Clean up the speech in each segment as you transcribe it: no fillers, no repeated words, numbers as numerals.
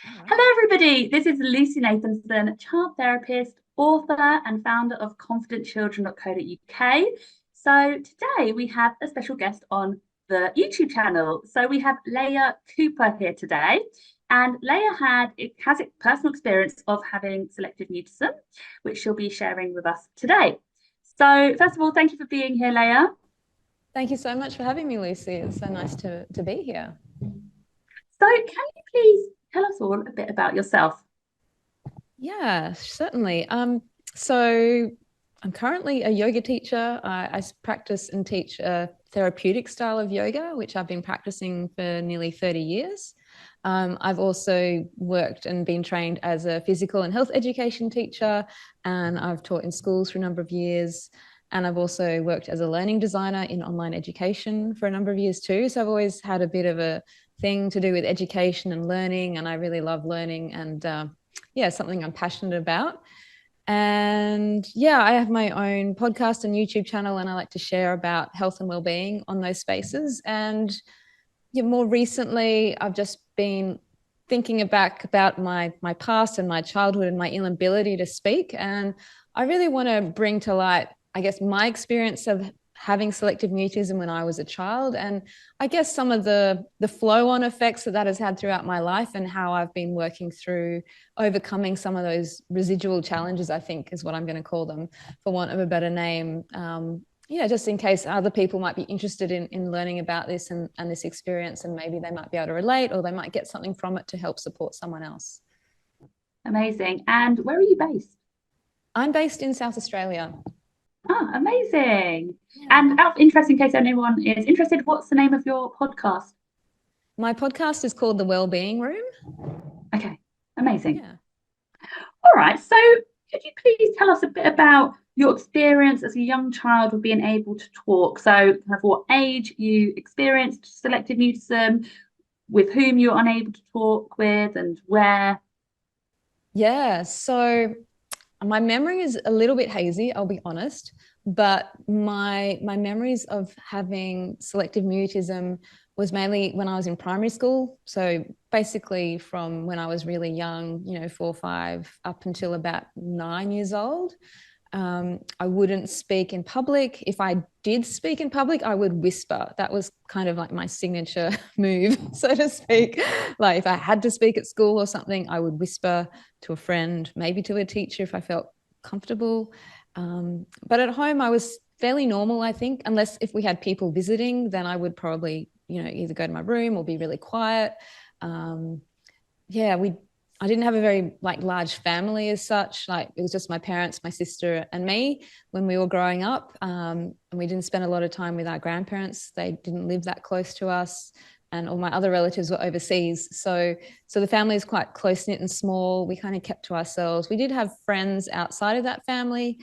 All right. Hello, everybody. This is Lucy Nathanson, child therapist, author, and founder of confidentchildren.co.uk. So today we have a special guest on the YouTube channel. So we have Leah Cooper here today, and Leah has a personal experience of having selective mutism, which she'll be sharing with us today. So first of all, thank you for being here, Leah. Thank you so much for having me, Lucy. It's so nice to be here. So can you please tell us all a bit about yourself? Yeah, certainly. So I'm currently a yoga teacher. I practice and teach a therapeutic style of yoga, which I've been practicing for nearly 30 years. I've also worked and been trained as a physical and health education teacher, and I've taught in schools for a number of years. And I've also worked as a learning designer in online education for a number of years too. So I've always had a bit of a thing to do with education and learning, and I really love learning, and yeah, something I'm passionate about. And yeah, I have my own podcast and YouTube channel, and I like to share about health and well-being on those spaces. And yeah, more recently, I've just been thinking back about my past and my childhood and my inability to speak. And I really want to bring to light, I guess, my experience of having selective mutism when I was a child, and I guess some of the flow-on effects that has had throughout my life, and how I've been working through overcoming some of those residual challenges, I think is what I'm going to call them, for want of a better name. Yeah, just in case other people might be interested in learning about this and this experience, and maybe they might be able to relate, or they might get something from it to help support someone else. Amazing. And where are you based? I'm based in South Australia. Ah, amazing. Yeah. And out of interest, in case anyone is interested, what's the name of your podcast? My podcast is called The Wellbeing Room. Okay, amazing. Yeah. All right. So could you please tell us a bit about your experience as a young child of being able to talk? So kind of what age you experienced selective mutism, with whom you were unable to talk with, and where? Yeah. So my memory is a little bit hazy, I'll be honest, but my memories of having selective mutism was mainly when I was in primary school. So basically from when I was really young, 4 or 5, up until about 9 years old. I wouldn't speak in public. If I did speak in public, I would whisper. That was kind of like my signature move, so to speak. Like if I had to speak at school or something, I would whisper to a friend, maybe to a teacher if I felt comfortable. But at home, I was fairly normal, I think, unless if we had people visiting, then I would probably, either go to my room or be really quiet. Yeah, I didn't have a very large family as such. Like it was just my parents, my sister, and me when we were growing up. And we didn't spend a lot of time with our grandparents. They didn't live that close to us, and all my other relatives were overseas. So the family is quite close knit and small. We kind of kept to ourselves. We did have friends outside of that family,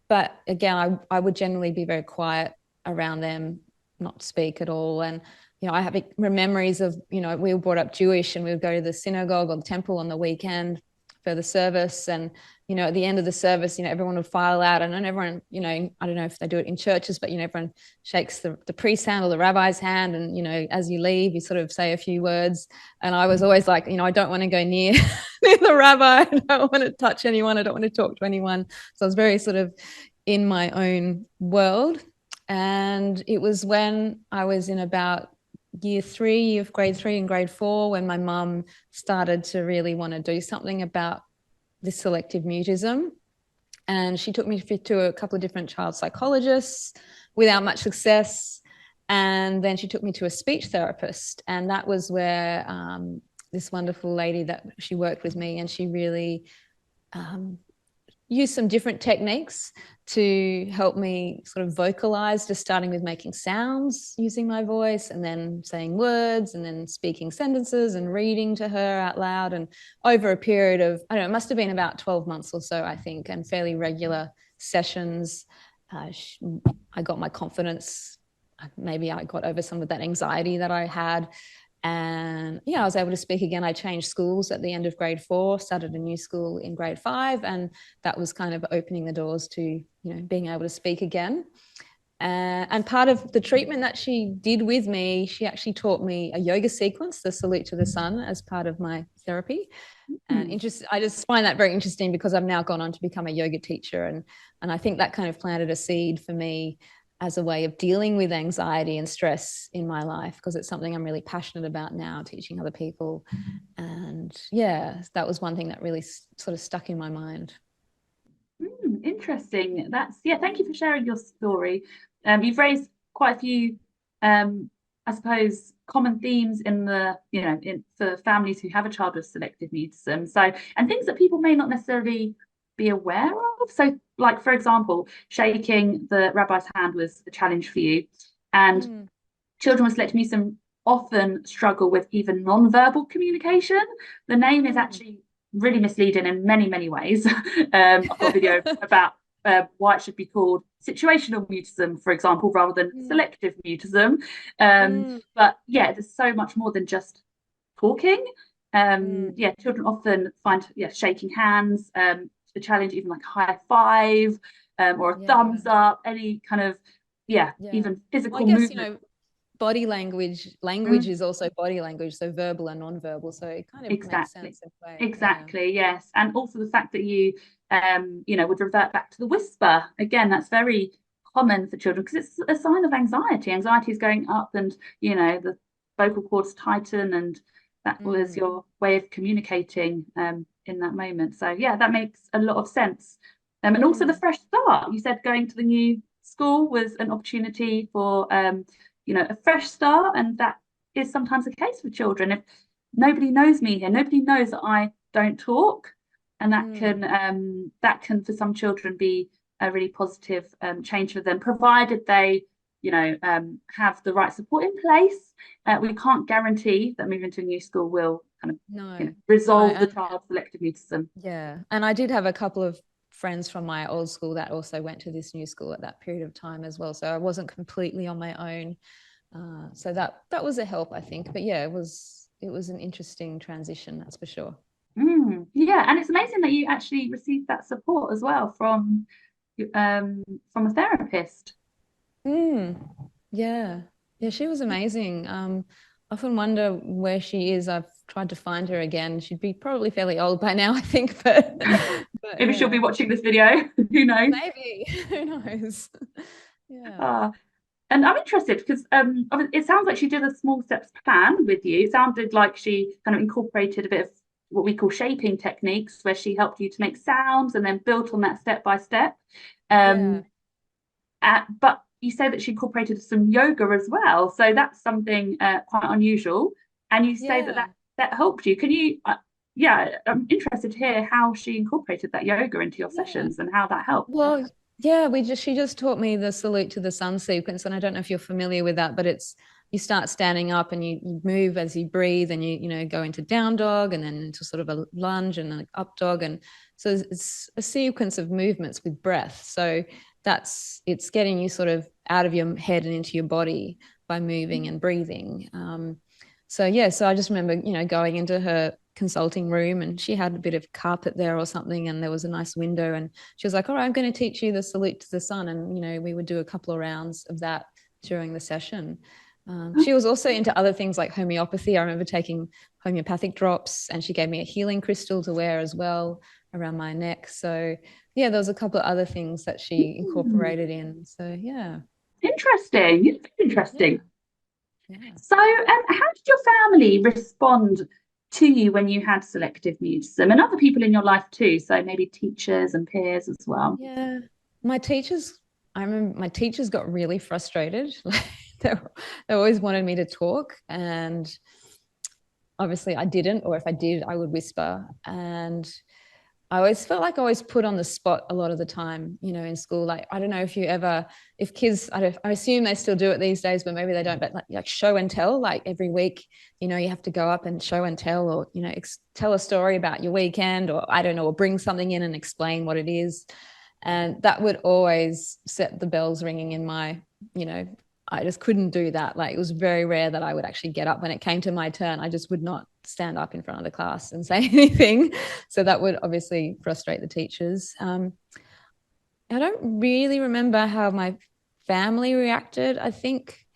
but again, I would generally be very quiet around them, not speak at all. And I have memories of, we were brought up Jewish, and we would go to the synagogue or the temple on the weekend for the service. And, at the end of the service, everyone would file out, and then everyone, I don't know if they do it in churches, but, everyone shakes the priest's hand or the rabbi's hand. And, as you leave, you sort of say a few words. And I was always like, I don't want to go near the rabbi. I don't want to touch anyone. I don't want to talk to anyone. So I was very sort of in my own world. And it was when I was in about year 3 of grade 3 and grade 4 when my mum started to really want to do something about this selective mutism. And she took me to a couple of different child psychologists without much success. And then she took me to a speech therapist. And that was where this wonderful lady that she worked with me, and she really used some different techniques to help me sort of vocalize, just starting with making sounds using my voice, and then saying words, and then speaking sentences and reading to her out loud. And over a period of, I don't know, it must have been about 12 months or so, I think, and fairly regular sessions, I got my confidence. Maybe I got over some of that anxiety that I had. And I was able to speak again. I changed schools at the end of grade 4, started a new school in grade 5, and that was kind of opening the doors to, being able to speak again. And part of the treatment that she did with me, she actually taught me a yoga sequence, the Salute to the Sun, as part of my therapy. And I just find that very interesting because I've now gone on to become a yoga teacher. And I think that kind of planted a seed for me as a way of dealing with anxiety and stress in my life, because it's something I'm really passionate about now, teaching other people. And yeah, that was one thing that really sort of stuck in my mind. Interesting. Thank you for sharing your story. You've raised quite a few, I suppose, common themes in the, for families who have a child with selective mutism. So, and things that people may not necessarily be aware of. So, like, for example, shaking the rabbi's hand was a challenge for you. And children with selective mutism often struggle with even non-verbal communication. The name is actually really misleading in many, many ways. I've got a video about why it should be called situational mutism, for example, rather than selective mutism. But yeah, there's so much more than just talking. Children often find shaking hands a challenge, even like a high five or a thumbs up, any kind of even physical movement. Body language is also body language, so verbal and non-verbal, so it kind of makes sense in a way. Exactly, yes. And also the fact that you would revert back to the whisper again, that's very common for children because it's a sign of anxiety. Anxiety is going up, and the vocal cords tighten, and that was your way of communicating in that moment. So yeah, that makes a lot of sense. And also the fresh start, you said going to the new school was an opportunity for a fresh start, and that is sometimes the case for children. If nobody knows me here, nobody knows that I don't talk, and that can for some children be a really positive change for them, provided they have the right support in place. We can't guarantee that moving to a new school will kind of resolve the child's selective mutism. Yeah, and I did have a couple of friends from my old school that also went to this new school at that period of time as well, so I wasn't completely on my own. So that was a help, I think. But yeah, it was an interesting transition, that's for sure. Yeah, and it's amazing that you actually received that support as well from a therapist. Yeah, she was amazing. I often wonder where she is. I've tried to find her again. She'd be probably fairly old by now, I think, but maybe she'll be watching this video. Who knows? Maybe. Who knows? Yeah. And I'm interested because it sounds like she did a small steps plan with you. It sounded like she kind of incorporated a bit of what we call shaping techniques, where she helped you to make sounds and then built on that step by step. But you say that she incorporated some yoga as well, so that's something quite unusual. And you say that helped you. Can you? I'm interested to hear how she incorporated that yoga into your sessions and how that helped. Well, yeah, she just taught me the Salute to the Sun sequence, and I don't know if you're familiar with that, but it's you start standing up and you move as you breathe, and you go into down dog and then into sort of a lunge and an up dog, and so it's a sequence of movements with breath. So it's getting you sort of out of your head and into your body by moving and breathing. So I just remember going into her consulting room, and she had a bit of carpet there or something, and there was a nice window, and she was like, all right, I'm going to teach you the Salute to the Sun, and we would do a couple of rounds of that during the session. She was also into other things like homeopathy. I remember taking homeopathic drops, and she gave me a healing crystal to wear as well around my neck. So yeah, there was a couple of other things that she incorporated in. So yeah. Interesting. Yeah. So how did your family respond to you when you had selective mutism, and other people in your life too, so maybe teachers and peers as well? Yeah, I remember my teachers got really frustrated. They always wanted me to talk, and obviously I didn't, or if I did, I would whisper. And I always felt like I was put on the spot a lot of the time, in school. Like, I don't know if kids, I assume they still do it these days, but maybe they don't, but like show and tell, like every week, you have to go up and show and tell, or, tell a story about your weekend, or I don't know, or bring something in and explain what it is. And that would always set the bells ringing in my, I just couldn't do that. Like, it was very rare that I would actually get up when it came to my turn. I just would not stand up in front of the class and say anything. So that would obviously frustrate the teachers. I don't really remember how my family reacted. I think,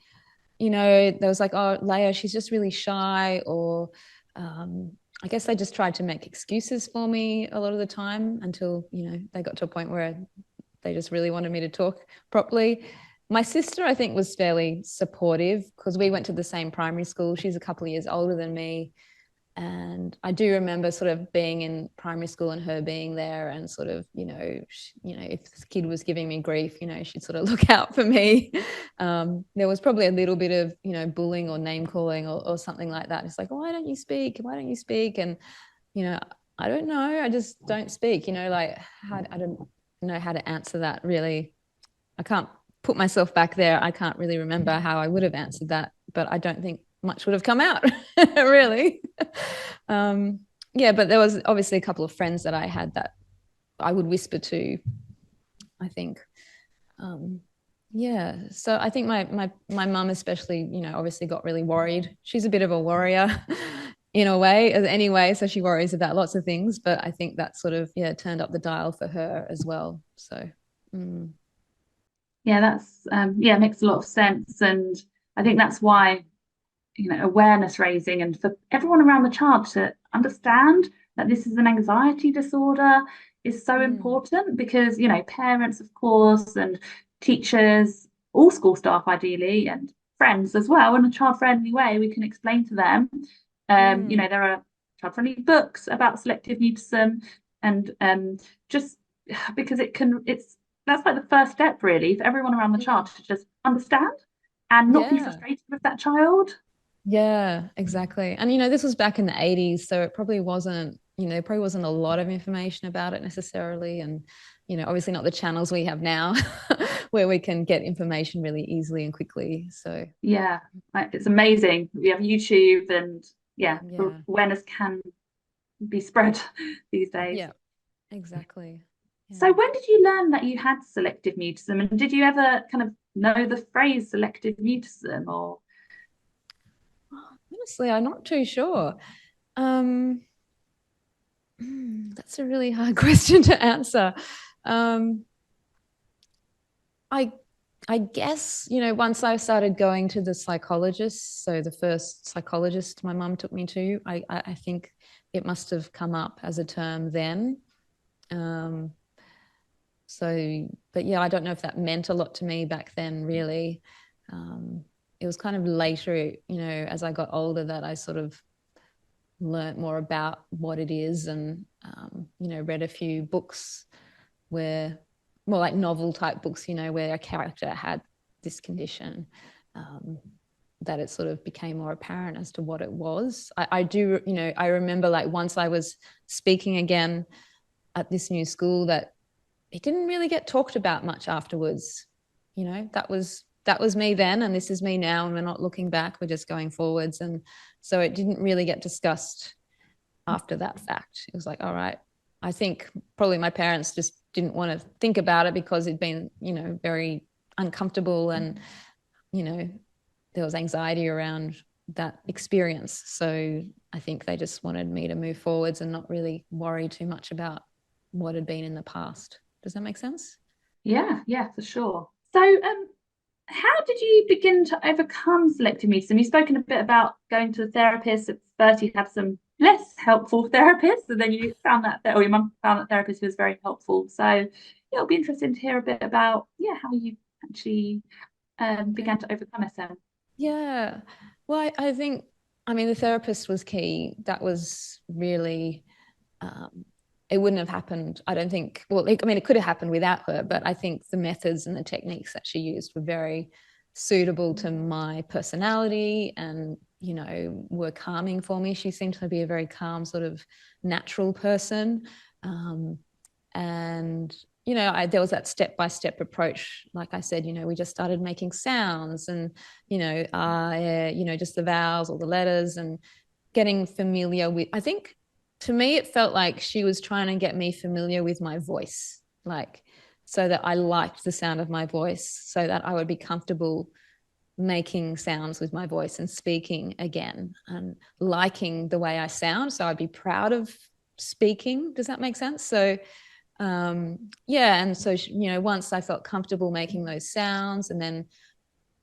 you know, there was like, oh, Leah, she's just really shy, or I guess they just tried to make excuses for me a lot of the time until, you know, they got to a point where they just really wanted me to talk properly. My sister, I think, was fairly supportive because we went to the same primary school. She's a couple of years older than me. And I do remember sort of being in primary school and her being there, and sort of, you know, if this kid was giving me grief, you know, she'd sort of look out for me. There was probably a little bit of, you know, bullying or name calling or something like that. It's like, oh, why don't you speak? Why don't you speak? And, you know, I don't know. I just don't speak, you know, like I don't know how to answer that really. I can't put myself back there. I can't really remember how I would have answered that, but I don't think much would have come out really. Yeah, but there was obviously a couple of friends that I had that I would whisper to, I think. Yeah, so I think my mum especially, you know, obviously got really worried. She's a bit of a worrier in a way, anyway, so she worries about lots of things, but I think that sort of, yeah, turned up the dial for her as well. So yeah, that's yeah, makes a lot of sense. And I think that's why, you know, awareness raising and for everyone around the child to understand that this is an anxiety disorder is so important, because, you know, parents, of course, and teachers, all school staff ideally, and friends as well, in a child-friendly way, we can explain to them, you know, there are child-friendly books about selective mutism, and just because that's like the first step really for everyone around the child to just understand and not be frustrated with that child. Yeah, exactly. And, you know, this was back in the 80s, so it probably wasn't, you know, probably wasn't a lot of information about it necessarily. And, you know, obviously not the channels we have now where we can get information really easily and quickly. So, yeah, it's amazing. We have YouTube, and yeah, awareness can be spread these days. Yeah, exactly. Yeah. So when did you learn that you had selective mutism, and did you ever kind of know the phrase selective mutism, or? Honestly, I'm not too sure. That's a really hard question to answer. I guess, you know, once I started going to the psychologist, so the first psychologist my mum took me to, I think it must have come up as a term then. So, but yeah, I don't know if that meant a lot to me back then, really. It was kind of later, you know, as I got older, that I sort of learnt more about what it is, and, you know, read a few books where, more like novel type books, you know, where a character had this condition, that it sort of became more apparent as to what it was. I do, you know, I remember like once I was speaking again at this new school, that it didn't really get talked about much afterwards. You know, that was me then, and this is me now, and we're not looking back, we're just going forwards. And so it didn't really get discussed after that fact. It was like, all right, I think probably my parents just didn't want to think about it because it'd been, you know, very uncomfortable, and, you know, there was anxiety around that experience. So I think they just wanted me to move forwards and not really worry too much about what had been in the past. Does that make sense? Yeah, for sure. So how did you begin to overcome selective mutism? You've spoken a bit about going to a therapist. At first you had some less helpful therapists, and then you found that, or your mum found that therapist was very helpful. So yeah, it'll be interesting to hear a bit about, yeah, how you actually began to overcome SM. Yeah, well, I think, I mean, the therapist was key. That was really, it wouldn't have happened, I don't think. Well, I mean, it could have happened without her, but I think the methods and the techniques that she used were very suitable to my personality, and, you know, were calming for me. She seemed to be a very calm, sort of natural person. And, you know, there was that step-by-step approach. Like I said, you know, we just started making sounds, and, you know, you know, just the vowels or the letters, and getting familiar with, I think, to me, it felt like she was trying to get me familiar with my voice, like, so that I liked the sound of my voice, so that I would be comfortable making sounds with my voice and speaking again, and liking the way I sound. So I'd be proud of speaking. Does that make sense? So Yeah, and so you know, once I felt comfortable making those sounds and then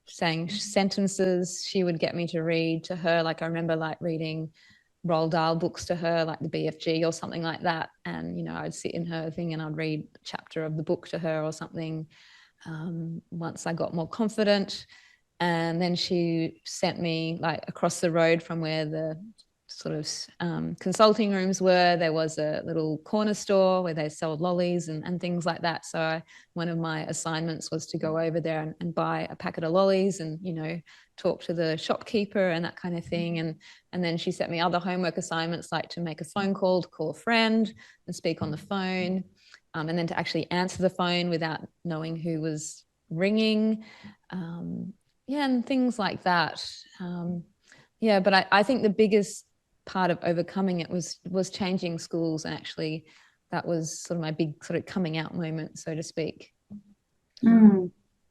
saying sentences, she would get me to read to her. Like I remember like reading Roald Dahl books to her, like the BFG or something like that. And, you know, I'd sit in her thing and I'd read a chapter of the book to her or something. Once I got more confident. And then she sent me like across the road from where the sort of consulting rooms were. There was a little corner store where they sold lollies and things like that. So one of my assignments was to go over there and buy a packet of lollies and, you know, talk to the shopkeeper and that kind of thing. And then she sent me other homework assignments, like to make a phone call, to call a friend and speak on the phone, and then to actually answer the phone without knowing who was ringing. Yeah, and things like that. Yeah, but I think the biggest part of overcoming it was changing schools, and actually that was sort of my big sort of coming out moment, so to speak. Yeah,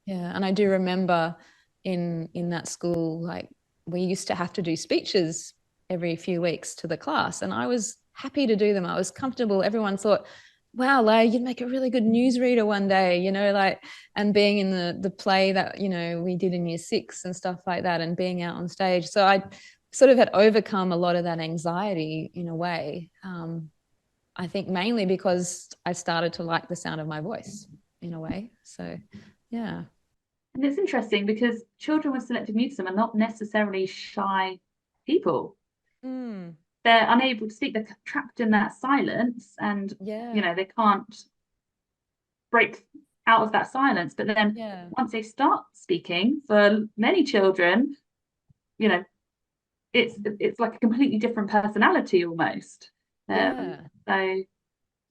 and I do remember in that school, like we used to have to do speeches every few weeks to the class, and I was happy to do them. I was comfortable. Everyone thought, wow, Leah, you'd make a really good newsreader one day, you know, like, and being in the play that, you know, we did in year 6 and stuff like that, and being out on stage. So I sort of had overcome a lot of that anxiety in a way. I think mainly because I started to like the sound of my voice in a way. So, yeah. And it's interesting because children with selective mutism are not necessarily shy people. They're unable to speak. They're trapped in that silence, and you know, they can't break out of that silence. But then once they start speaking, for many children, you know, it's like a completely different personality almost. So it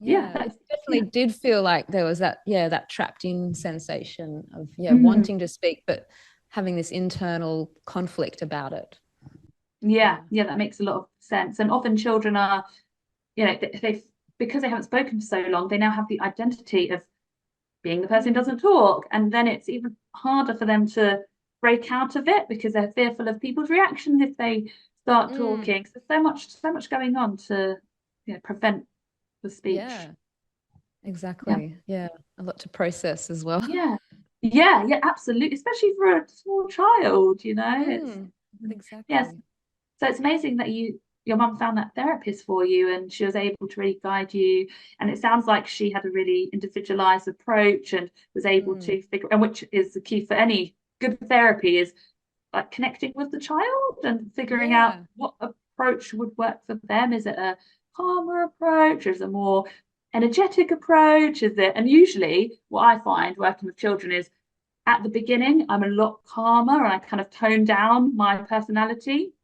definitely did feel like there was that that trapped in sensation of wanting to speak but having this internal conflict about it. That makes a lot of sense. And often children are, you know, they because they haven't spoken for so long, they now have the identity of being the person who doesn't talk, and then it's even harder for them to break out of it because they're fearful of people's reactions if they start talking. So much going on to, you know, prevent the speech. Exactly. A lot to process as well. Absolutely, especially for a small child, you know. It's exactly. So it's amazing that your mum found that therapist for you and she was able to really guide you. And it sounds like she had a really individualized approach and was able to figure, and which is the key for any good therapy, is like connecting with the child and figuring out what approach would work for them. Is it a calmer approach? Is it a more energetic approach? Is it? And usually what I find working with children is at the beginning, I'm a lot calmer and I kind of tone down my personality.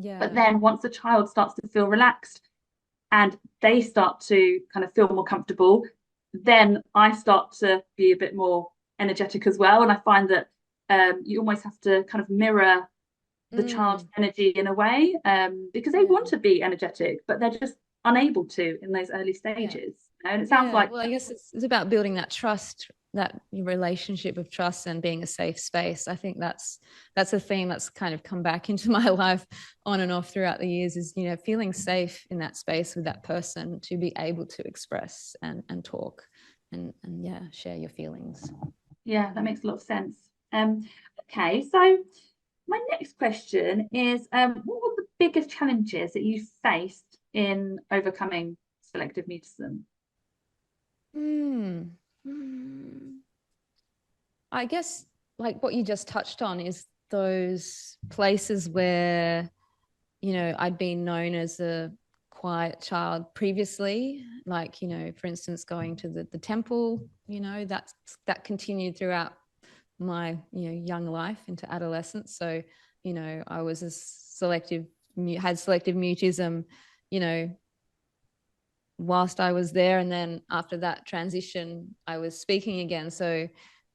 But then once the child starts to feel relaxed and they start to kind of feel more comfortable, then I start to be a bit more energetic as well. And I find that you almost have to kind of mirror the child's energy in a way, because they want to be energetic, but they're just unable to in those early stages. And it sounds like, well, I guess it's about building that trust, that relationship of trust and being a safe space. I think that's a theme that's kind of come back into my life on and off throughout the years, is, you know, feeling safe in that space with that person to be able to express and talk and share your feelings. That makes a lot of sense. Okay, so my next question is, what were the biggest challenges that you faced in overcoming selective mutism? I guess like what you just touched on is those places where, you know, I'd been known as a quiet child previously, like, you know, for instance, going to the temple, you know, that continued throughout my, you know, young life into adolescence. So, you know, I was had selective mutism, you know, whilst I was there, and then after that transition I was speaking again. So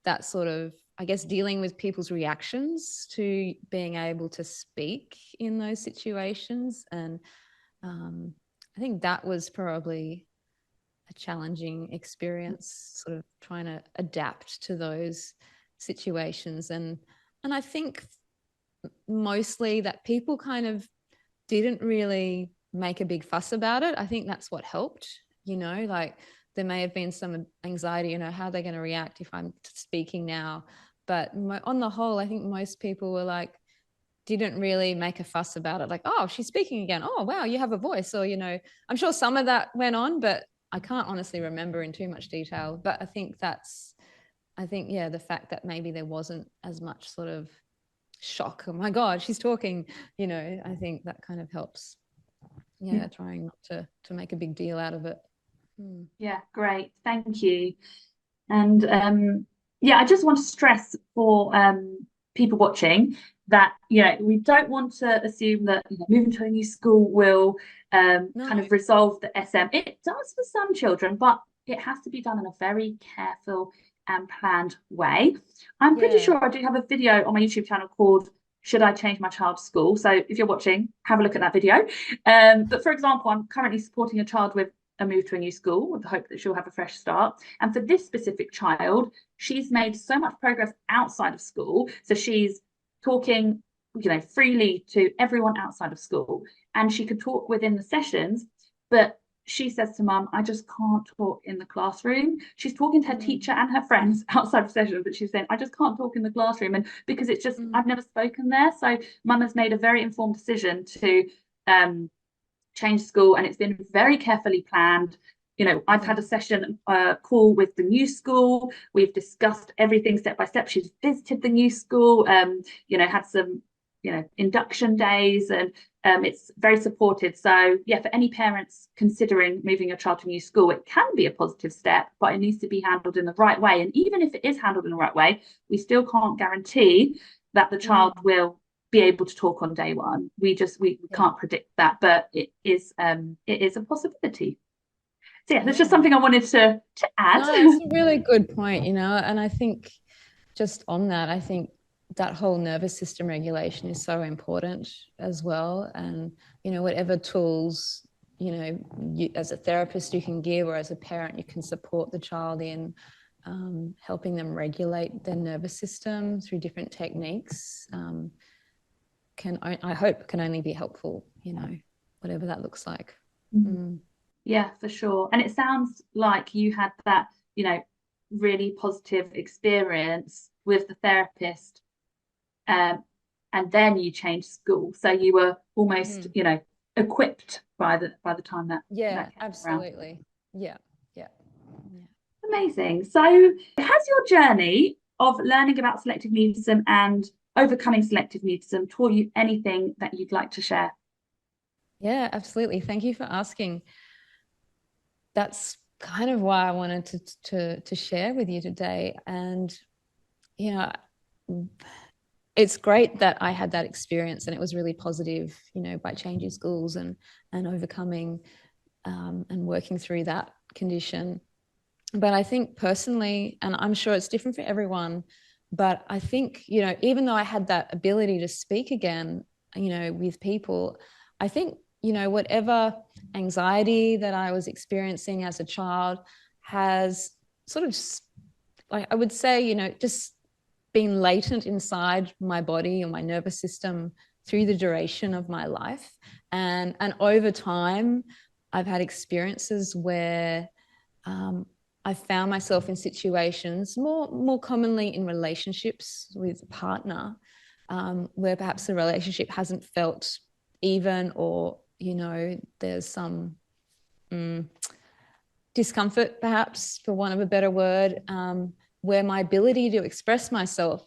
that sort of, I guess, dealing with people's reactions to being able to speak in those situations. And I think that was probably a challenging experience, sort of trying to adapt to those situations. And I think mostly that people kind of didn't really make a big fuss about it. I think that's what helped, you know, like there may have been some anxiety, you know, how are they going to react if I'm speaking now? But on the whole, I think most people were like, didn't really make a fuss about it. Like, oh, she's speaking again. Oh, wow, you have a voice. Or, you know, I'm sure some of that went on, but I can't honestly remember in too much detail. But I think yeah, the fact that maybe there wasn't as much sort of shock. Oh my God, she's talking, you know, I think that kind of helps. Yeah, trying not to make a big deal out of it. Yeah, great. Thank you. And yeah, I just want to stress for people watching that, you know, we don't want to assume that, you know, moving to a new school will kind of resolve the SM. It does for some children, but it has to be done in a very careful and planned way. I'm pretty sure I do have a video on my YouTube channel called Should I Change My Child's School? So if you're watching, have a look at that video. But for example, I'm currently supporting a child with a move to a new school with the hope that she'll have a fresh start. And for this specific child, she's made so much progress outside of school. So she's talking, you know, freely to everyone outside of school. And she could talk within the sessions, but she says to mum, I just can't talk in the classroom. She's talking to her teacher and her friends outside of session, but she's saying, I just can't talk in the classroom. And because it's just, I've never spoken there. So mum has made a very informed decision to change school, and it's been very carefully planned. You know, I've had a session call with the new school. We've discussed everything step by step. She's visited the new school, you know, had some, you know, induction days, and it's very supported. So yeah, for any parents considering moving your child to a new school, it can be a positive step, but it needs to be handled in the right way. And even if it is handled in the right way, we still can't guarantee that the child will be able to talk on day one. We can't predict that, but it is a possibility. So yeah, that's just something I wanted to add. No, it's a really good point, you know, and I think just on that, I think that whole nervous system regulation is so important as well. And, you know, whatever tools, you know, you, as a therapist you can give, or as a parent you can support the child in helping them regulate their nervous system through different techniques, I hope can only be helpful, you know, whatever that looks like. Yeah, for sure. And it sounds like you had that, you know, really positive experience with the therapist, and then you changed school, so you were almost you know, equipped by the time that absolutely around. Yeah. Amazing. So has your journey of learning about selective mutism and overcoming selective mutism taught you anything that you'd like to share? Yeah, absolutely. Thank you for asking. That's kind of why I wanted to share with you today. And, you know, it's great that I had that experience, and it was really positive, you know, by changing schools and overcoming and working through that condition. But I think personally, and I'm sure it's different for everyone, but I think, you know, even though I had that ability to speak again, you know, with people, I think, you know, whatever anxiety that I was experiencing as a child has sort of, like, I would say, you know, just been latent inside my body or my nervous system through the duration of my life. And over time, I've had experiences where I found myself in situations, more commonly in relationships with a partner, where perhaps the relationship hasn't felt even, or, you know, there's some discomfort, perhaps, for want of a better word, where my ability to express myself,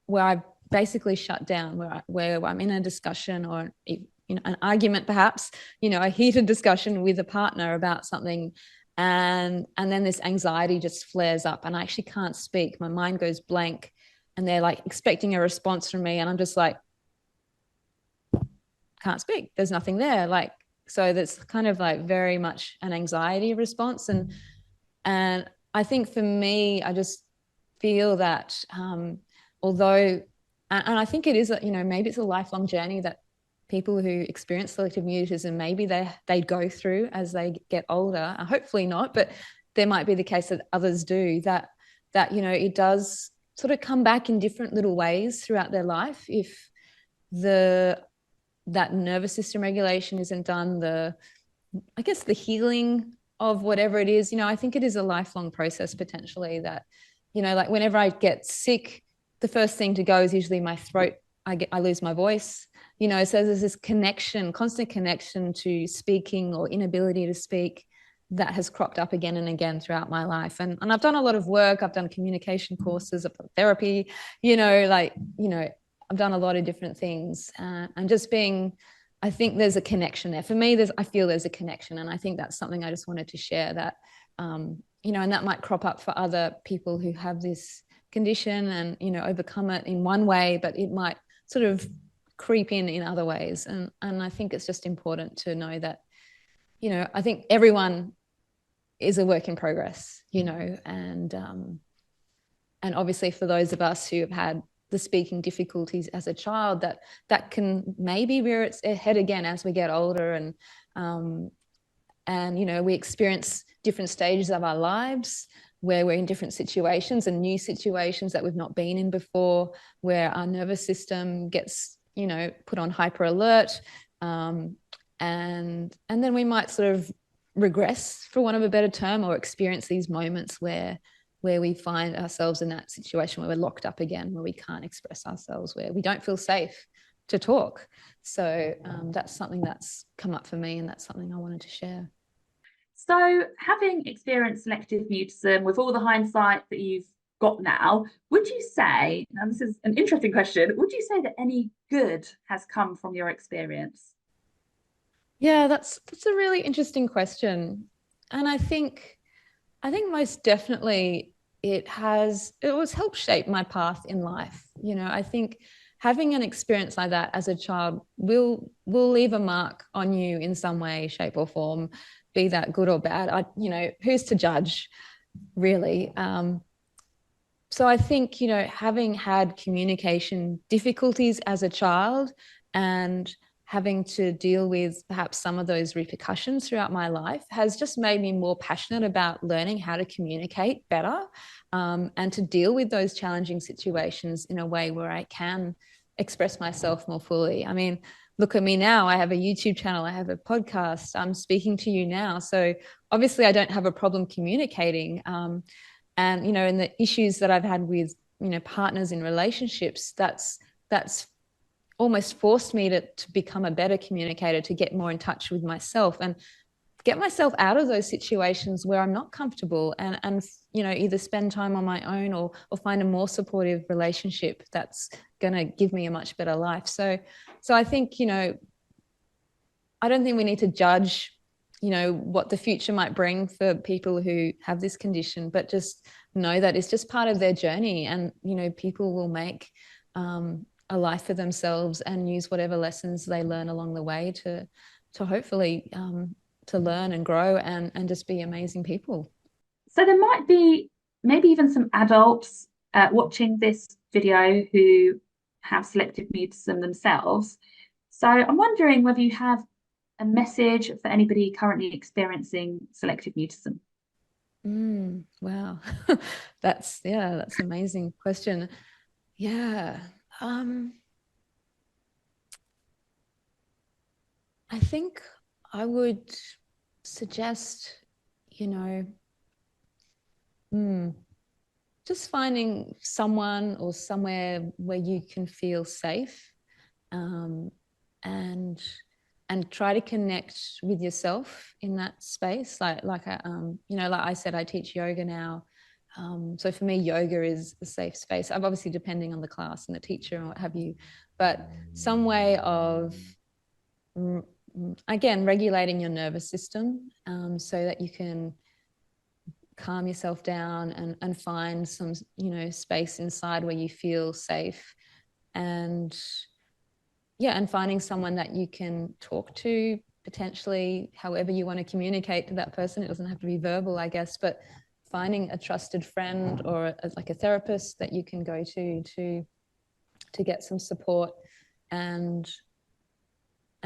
where I basically shut down, where I'm in a discussion or, you know, an argument, perhaps, you know, a heated discussion with a partner about something, and then this anxiety just flares up and I actually can't speak. My mind goes blank, and they're like expecting a response from me, and I'm just like, can't speak. There's nothing there. Like, so that's kind of like very much an anxiety response. And I think for me, I just feel that although, and I think it is, you know, maybe it's a lifelong journey that people who experience selective mutism, maybe they go through as they get older. Hopefully not, but there might be the case that others do, that you know, it does sort of come back in different little ways throughout their life if that nervous system regulation isn't done, I guess the healing of whatever it is, I think it is a lifelong process potentially that, like whenever I get sick, the first thing to go is usually my throat. I lose my voice, so there's this constant connection to speaking or inability to speak that has cropped up again and again throughout my life. And I've done a lot of work. I've done communication courses, I've done therapy, I've done a lot of different things. And just I think there's a connection there. For me, I feel there's a connection. And I think that's something I just wanted to share, that, and that might crop up for other people who have this condition and, overcome it in one way, but it might sort of creep in other ways. And I think it's just important to know that, I think everyone is a work in progress, and obviously for those of us who have had the speaking difficulties as a child, that can maybe rear its head again as we get older, and we experience different stages of our lives where we're in different situations and new situations that we've not been in before, where our nervous system gets put on hyper alert, and then we might sort of regress, for want of a better term, or experience these moments where we find ourselves in that situation where we're locked up again, where we can't express ourselves, where we don't feel safe to talk. So that's something that's come up for me, and that's something I wanted to share. So having experienced selective mutism, with all the hindsight that you've got now, would you say, and this is an interesting question, would you say that any good has come from your experience? Yeah, that's a really interesting question. And I think most definitely it was helped shape my path in life. I think having an experience like that as a child will leave a mark on you in some way, shape or form, be that good or bad. Who's to judge, really? So I think, having had communication difficulties as a child and having to deal with perhaps some of those repercussions throughout my life has just made me more passionate about learning how to communicate better, and to deal with those challenging situations in a way where I can express myself more fully. I mean, look at me now. I have a YouTube channel. I have a podcast. I'm speaking to you now. So obviously I don't have a problem communicating. And, in the issues that I've had with, partners in relationships, that's almost forced me to become a better communicator, to get more in touch with myself and get myself out of those situations where I'm not comfortable, and either spend time on my own or find a more supportive relationship that's going to give me a much better life. So I think, I don't think we need to judge, what the future might bring for people who have this condition, but just know that it's just part of their journey, and, people will make a life for themselves and use whatever lessons they learn along the way to hopefully to learn and grow and just be amazing people. So there might be maybe even some adults watching this video who have selective mutism themselves. So I'm wondering whether you have a message for anybody currently experiencing selective mutism. Wow. That's an amazing question. Yeah. I think I would suggest, just finding someone or somewhere where you can feel safe, and try to connect with yourself in that space. Like I said, I teach yoga now. So for me, yoga is a safe space. I'm obviously depending on the class and the teacher and what have you, but some way of, again, regulating your nervous system, so that you can calm yourself down and find some, space inside where you feel safe, and finding someone that you can talk to, potentially however you want to communicate to that person. It doesn't have to be verbal, I guess, but finding a trusted friend or like a therapist that you can go to get some support and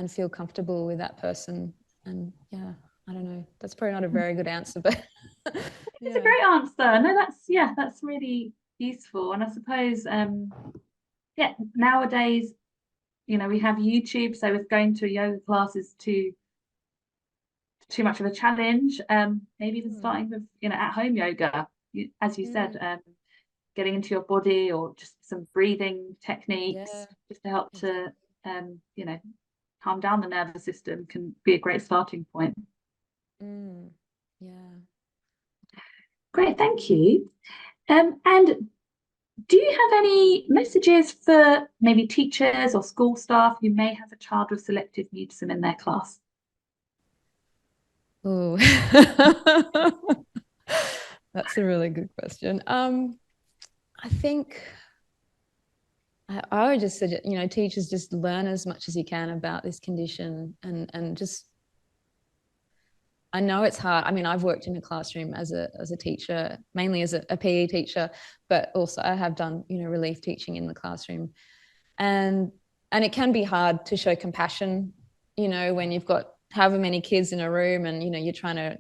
feel comfortable with that person. And I don't know, that's probably not a very good answer, but it's a great answer. No, that's really useful. And I suppose nowadays, we have YouTube, so if going to a yoga class is too too much of a challenge, maybe even starting with, at home yoga, as you said, getting into your body, or just some breathing techniques just to help to calm down the nervous system can be a great starting point. Great, thank you. And do you have any messages for maybe teachers or school staff who may have a child with selective mutism in their class? Oh, that's a really good question. I think I would just suggest, teachers just learn as much as you can about this condition, and just, I know it's hard. I mean, I've worked in a classroom as a teacher, mainly as a PE teacher, but also I have done, relief teaching in the classroom. And it can be hard to show compassion, when you've got however many kids in a room and, you're trying to,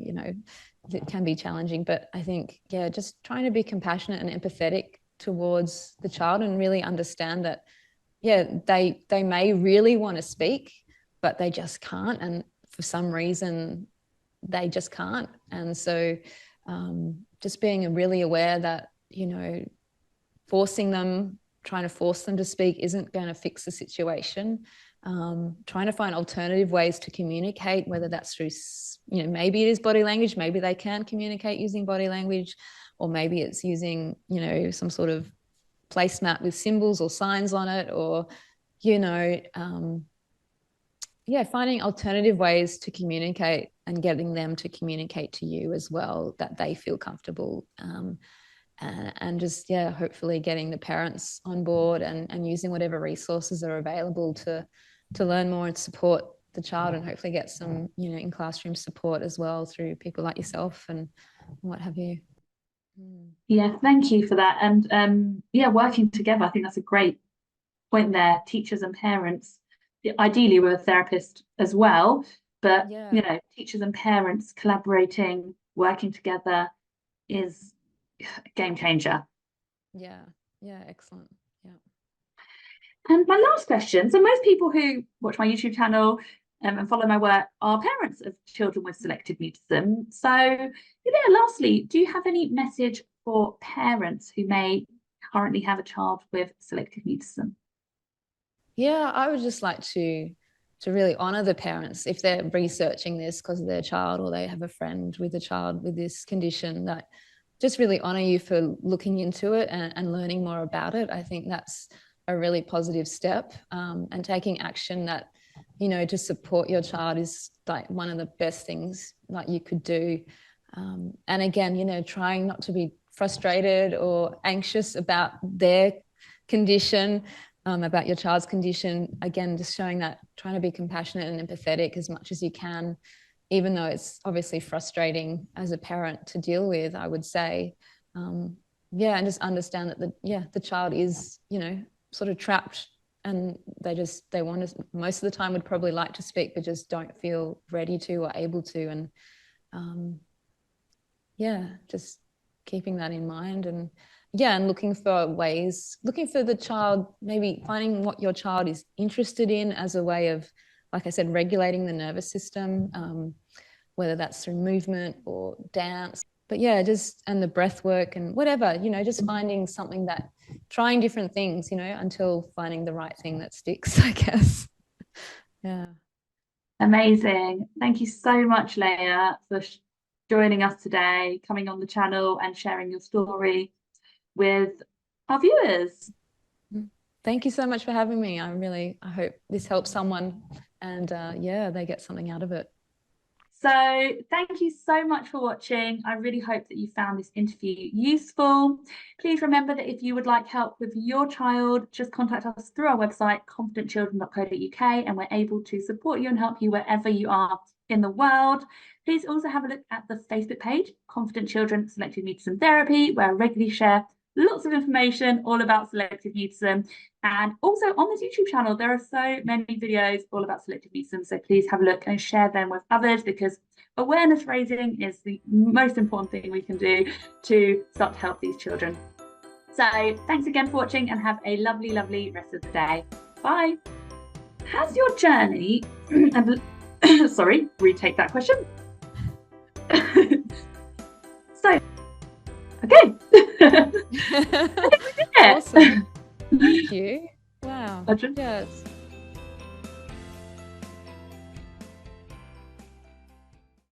it can be challenging. But I think, just trying to be compassionate and empathetic towards the child, and really understand that, they may really want to speak, but they just can't. And for some reason, they just can't. And so just being really aware that, trying to force them to speak isn't going to fix the situation. Trying to find alternative ways to communicate, whether that's through, maybe it is body language, maybe they can communicate using body language, or maybe it's using, some sort of placemat with symbols or signs on it, or, finding alternative ways to communicate and getting them to communicate to you as well, that they feel comfortable. And just, hopefully getting the parents on board and using whatever resources are available to learn more and support the child, and hopefully get some, in classroom support as well through people like yourself and what have you. Yeah, thank you for that. And working together, I think that's a great point there. Teachers and parents, ideally with a therapist as well, but teachers and parents collaborating, working together is a game changer. Excellent. And my last question, so most people who watch my YouTube channel and follow my work are parents of children with selective mutism. So lastly, do you have any message for parents who may currently have a child with selective mutism? I would just like to really honour the parents if they're researching this because of their child, or they have a friend with a child with this condition, that just really honour you for looking into it and learning more about it. I think that's a really positive step, and taking action that, to support your child is like one of the best things like you could do. And again, trying not to be frustrated or anxious about their condition, about your child's condition. Again, just showing that, trying to be compassionate and empathetic as much as you can, even though it's obviously frustrating as a parent to deal with, I would say. And just understand that the child is, sort of trapped, and they want to, most of the time would probably like to speak, but just don't feel ready to or able to. And just keeping that in mind, and looking for ways, looking for the child, maybe finding what your child is interested in as a way of, like I said, regulating the nervous system, whether that's through movement or dance. But and the breath work and whatever, just finding something that, trying different things, until finding the right thing that sticks, I guess. Amazing. Thank you so much, Leah, for joining us today, coming on the channel and sharing your story with our viewers. Thank you so much for having me. I hope this helps someone, and they get something out of it. So thank you so much for watching. I really hope that you found this interview useful. Please remember that if you would like help with your child, just contact us through our website, confidentchildren.co.uk, and we're able to support you and help you wherever you are in the world. Please also have a look at the Facebook page, Confident Children Selective Mutism Therapy, where I regularly share lots of information all about selective mutism. And also on this YouTube channel, there are so many videos all about selective mutism. So please have a look and share them with others, because awareness raising is the most important thing we can do to start to help these children. So thanks again for watching, and have a lovely, lovely rest of the day. Bye. Has your journey, sorry, retake that question. Okay. Awesome. Thank you. Wow. Pleasure. Yeah,